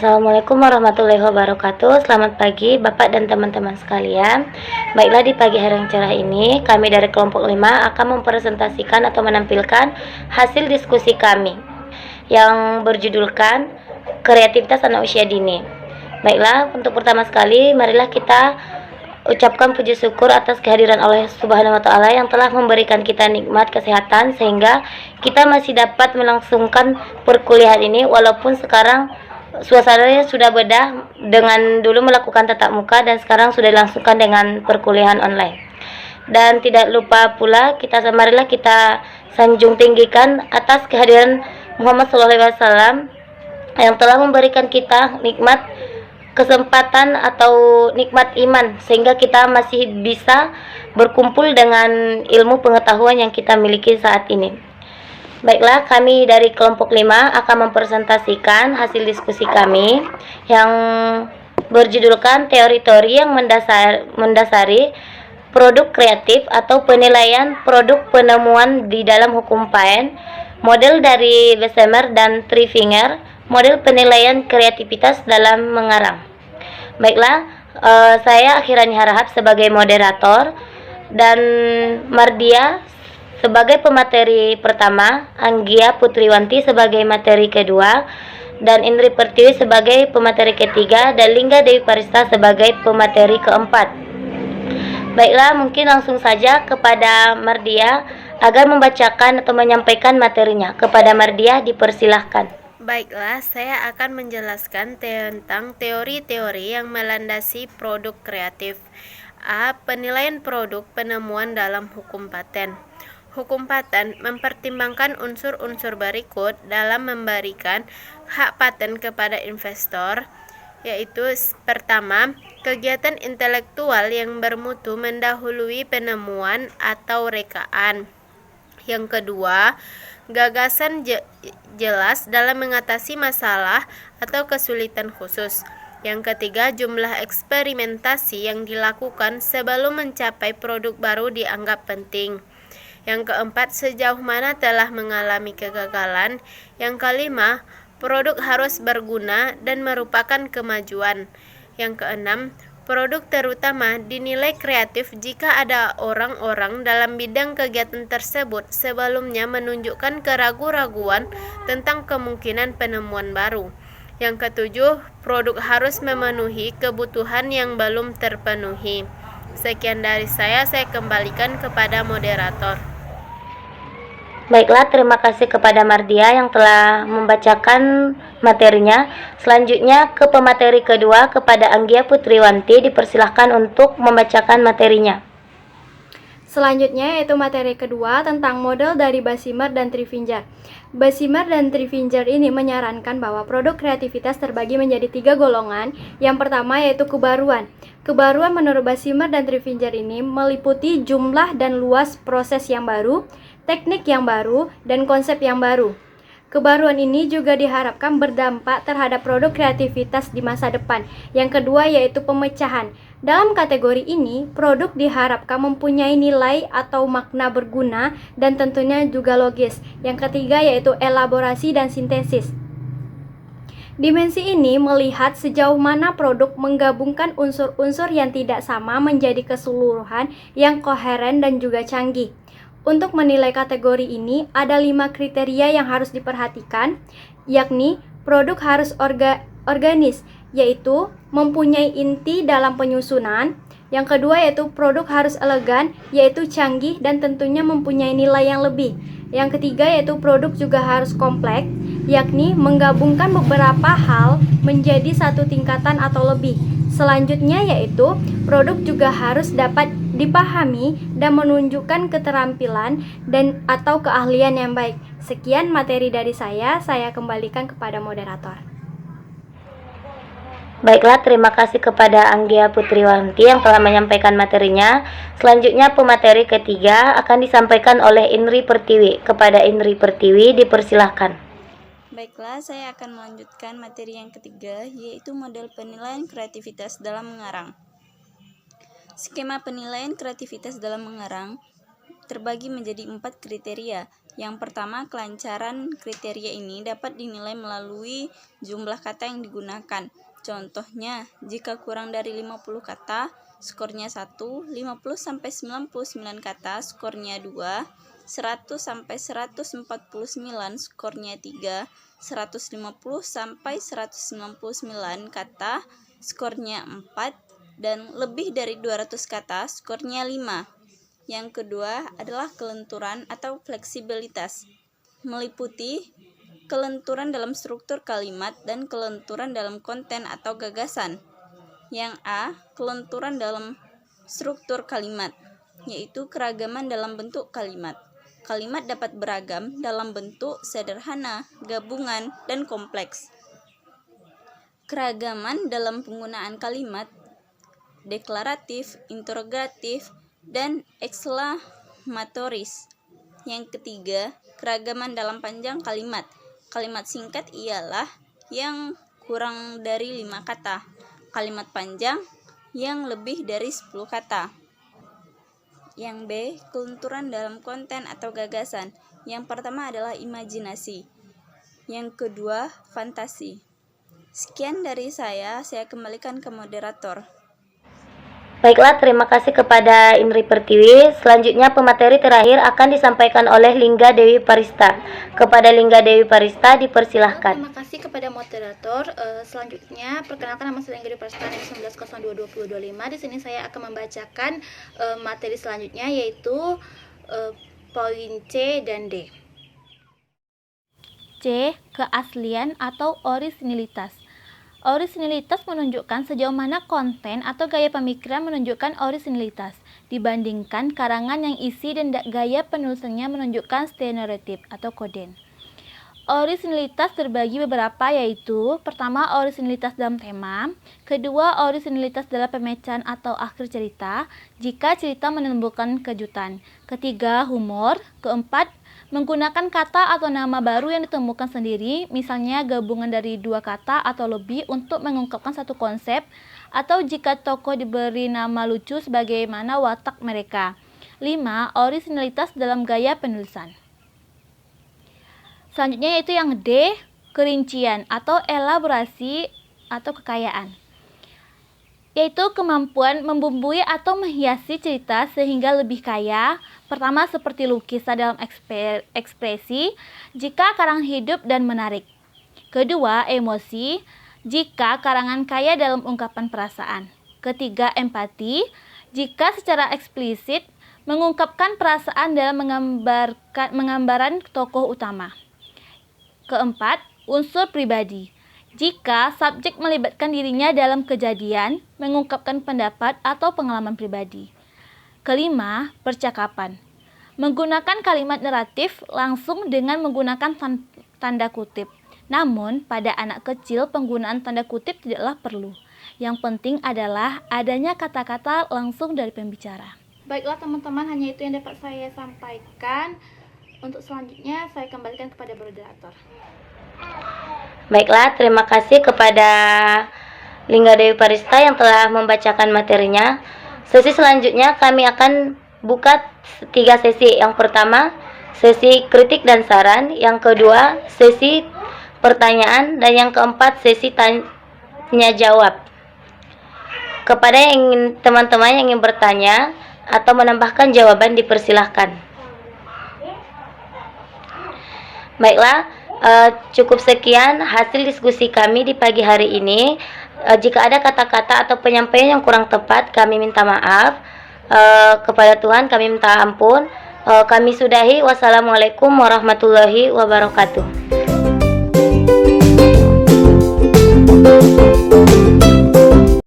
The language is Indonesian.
Assalamualaikum warahmatullahi wabarakatuh. Selamat pagi Bapak dan teman-teman sekalian. Baiklah, di pagi hari yang cerah ini kami dari kelompok 5 akan mempresentasikan atau menampilkan hasil diskusi kami yang berjudulkan kreativitas anak usia dini. Baiklah, untuk pertama sekali marilah kita ucapkan puji syukur atas kehadiran Allah Subhanahu wa taala yang telah memberikan kita nikmat kesehatan sehingga kita masih dapat melangsungkan perkuliahan ini walaupun sekarang suasananya sudah beda dengan dulu melakukan tatap muka dan sekarang sudah dilangsungkan dengan perkuliahan online. Dan tidak lupa pula marilah kita sanjung tinggikan atas kehadiran Muhammad SAW yang telah memberikan kita nikmat kesempatan atau nikmat iman sehingga kita masih bisa berkumpul dengan ilmu pengetahuan yang kita miliki saat ini. Baiklah, kami dari kelompok 5 akan mempresentasikan hasil diskusi kami yang berjudulkan teori-teori yang mendasari produk kreatif atau penilaian produk penemuan di dalam hukum Paen, model dari Bessemer dan Trifinger, model penilaian kreativitas dalam mengarang. Baiklah, saya Akhirani Harahap sebagai moderator dan Mardia sebagai pemateri pertama, Anggia Putriwanti sebagai materi kedua, dan Indri Pertiwi sebagai pemateri ketiga, dan Lingga Dewi Parista sebagai pemateri keempat. Baiklah, mungkin langsung saja kepada Mardia agar membacakan atau menyampaikan materinya. Kepada Mardia, dipersilahkan. Baiklah, saya akan menjelaskan tentang teori-teori yang melandasi produk kreatif. A. Penilaian produk penemuan dalam hukum paten. Hukum paten mempertimbangkan unsur-unsur berikut dalam memberikan hak paten kepada investor, yaitu pertama, kegiatan intelektual yang bermutu mendahului penemuan atau rekaan. Yang kedua, gagasan jelas dalam mengatasi masalah atau kesulitan khusus. Yang ketiga, jumlah eksperimentasi yang dilakukan sebelum mencapai produk baru dianggap penting. Yang keempat, sejauh mana telah mengalami kegagalan. Yang kelima, produk harus berguna dan merupakan kemajuan. Yang keenam, produk terutama dinilai kreatif jika ada orang-orang dalam bidang kegiatan tersebut sebelumnya menunjukkan keraguan-raguan tentang kemungkinan penemuan baru. Yang ketujuh, produk harus memenuhi kebutuhan yang belum terpenuhi. Sekian dari saya kembalikan kepada moderator. Baiklah, terima kasih kepada Mardia yang telah membacakan materinya. Selanjutnya ke pemateri kedua, kepada Anggia Putriwanti, dipersilahkan untuk membacakan materinya. Selanjutnya yaitu materi kedua tentang model dari Bessemer dan Trifinger. Bessemer dan Trifinger ini menyarankan bahwa produk kreativitas terbagi menjadi 3 golongan. Yang pertama yaitu kebaruan. Kebaruan menurut Bessemer dan Trifinger ini meliputi jumlah dan luas proses yang baru, teknik yang baru, dan konsep yang baru. Kebaruan ini juga diharapkan berdampak terhadap produk kreativitas di masa depan. Yang kedua yaitu pemecahan. Dalam kategori ini, produk diharapkan mempunyai nilai atau makna berguna dan tentunya juga logis. Yang ketiga yaitu elaborasi dan sintesis. Dimensi ini melihat sejauh mana produk menggabungkan unsur-unsur yang tidak sama menjadi keseluruhan yang koheren dan juga canggih. Untuk menilai kategori ini, ada 5 kriteria yang harus diperhatikan, yakni produk harus organis, yaitu mempunyai inti dalam penyusunan. Yang kedua yaitu produk harus elegan, yaitu canggih dan tentunya mempunyai nilai yang lebih. Yang ketiga yaitu produk juga harus kompleks, yakni menggabungkan beberapa hal menjadi satu tingkatan atau lebih. Selanjutnya yaitu produk juga harus dapat dipahami dan menunjukkan keterampilan dan atau keahlian yang baik. Sekian materi dari saya kembalikan kepada moderator. Baiklah, terima kasih kepada Anggia Putriwanti yang telah menyampaikan materinya. Selanjutnya pemateri ketiga akan disampaikan oleh Indri Pertiwi. Kepada Indri Pertiwi, dipersilahkan. Baiklah, saya akan melanjutkan materi yang ketiga, yaitu model penilaian kreativitas dalam mengarang. Skema penilaian kreativitas dalam mengarang terbagi menjadi 4 kriteria, Yang pertama, kelancaran kriteria ini dapat dinilai melalui jumlah kata yang digunakan. Contohnya, jika kurang dari 50 kata, skornya 1, 50-99 kata, skornya 2, 100-149, skornya 3, 150-199 kata, skornya 4, dan lebih dari 200 kata, skornya 5. Yang kedua adalah kelenturan atau fleksibilitas, meliputi kelenturan dalam struktur kalimat dan kelenturan dalam konten atau gagasan. Yang A, kelenturan dalam struktur kalimat, yaitu keragaman dalam bentuk kalimat. Kalimat dapat beragam dalam bentuk sederhana, gabungan, dan kompleks. Keragaman dalam penggunaan kalimat, deklaratif, interrogatif, dan eksklamatoris. Yang ketiga, keragaman dalam panjang kalimat. Kalimat singkat ialah yang kurang dari 5 kata. Kalimat panjang yang lebih dari 10 kata. Yang B, kelenturan dalam konten atau gagasan. Yang pertama adalah imajinasi. Yang kedua, fantasi. Sekian dari saya kembalikan ke moderator. Baiklah, terima kasih kepada Indri Pertiwi. Selanjutnya pemateri terakhir akan disampaikan oleh Lingga Dewi Parista. Kepada Lingga Dewi Parista dipersilahkan. Terima kasih kepada moderator. Selanjutnya, perkenalkan nama saya Lingga Dewi Parista 19022025. Di sini saya akan membacakan materi selanjutnya, yaitu poin C dan D. C. Keaslian atau orisinilitas. Orisinilitas menunjukkan sejauh mana konten atau gaya pemikiran menunjukkan orisinilitas dibandingkan karangan yang isi dan gaya penulisannya menunjukkan stereotip atau koden. Orisinilitas terbagi beberapa, yaitu pertama, orisinilitas dalam tema, kedua, orisinilitas dalam pemecahan atau akhir cerita jika cerita menimbulkan kejutan, ketiga, humor, keempat, menggunakan kata atau nama baru yang ditemukan sendiri, misalnya gabungan dari 2 kata atau lebih untuk mengungkapkan satu konsep, atau jika tokoh diberi nama lucu sebagaimana watak mereka. 5. Orisinalitas dalam gaya penulisan. Selanjutnya yaitu yang D, kerincian atau elaborasi atau kekayaan, yaitu kemampuan membumbui atau menghiasi cerita sehingga lebih kaya. Pertama, seperti lukisan dalam ekspresi, jika karangan hidup dan menarik. Kedua, emosi, jika karangan kaya dalam ungkapan perasaan. Ketiga, empati, jika secara eksplisit mengungkapkan perasaan dalam menggambaran tokoh utama. Keempat, unsur pribadi, jika subjek melibatkan dirinya dalam kejadian, mengungkapkan pendapat atau pengalaman pribadi. Kelima, percakapan, menggunakan kalimat naratif langsung dengan menggunakan tanda kutip. Namun, pada anak kecil penggunaan tanda kutip tidaklah perlu. Yang penting adalah adanya kata-kata langsung dari pembicara. Baiklah teman-teman, hanya itu yang dapat saya sampaikan. Untuk selanjutnya, saya kembalikan kepada moderator. Baiklah, terima kasih kepada Lingga Dewi Parista yang telah membacakan materinya. Sesi selanjutnya kami akan buka 3 sesi. Yang pertama, sesi kritik dan saran. Yang kedua, sesi pertanyaan. Dan yang keempat, sesi tanya jawab. Kepada teman-teman yang ingin bertanya atau menambahkan jawaban, dipersilahkan. Baiklah, cukup sekian hasil diskusi kami di pagi hari ini. Jika ada kata-kata atau penyampaian yang kurang tepat, kami minta maaf. Kepada Tuhan kami minta ampun. Kami sudahi. Wassalamualaikum warahmatullahi wabarakatuh.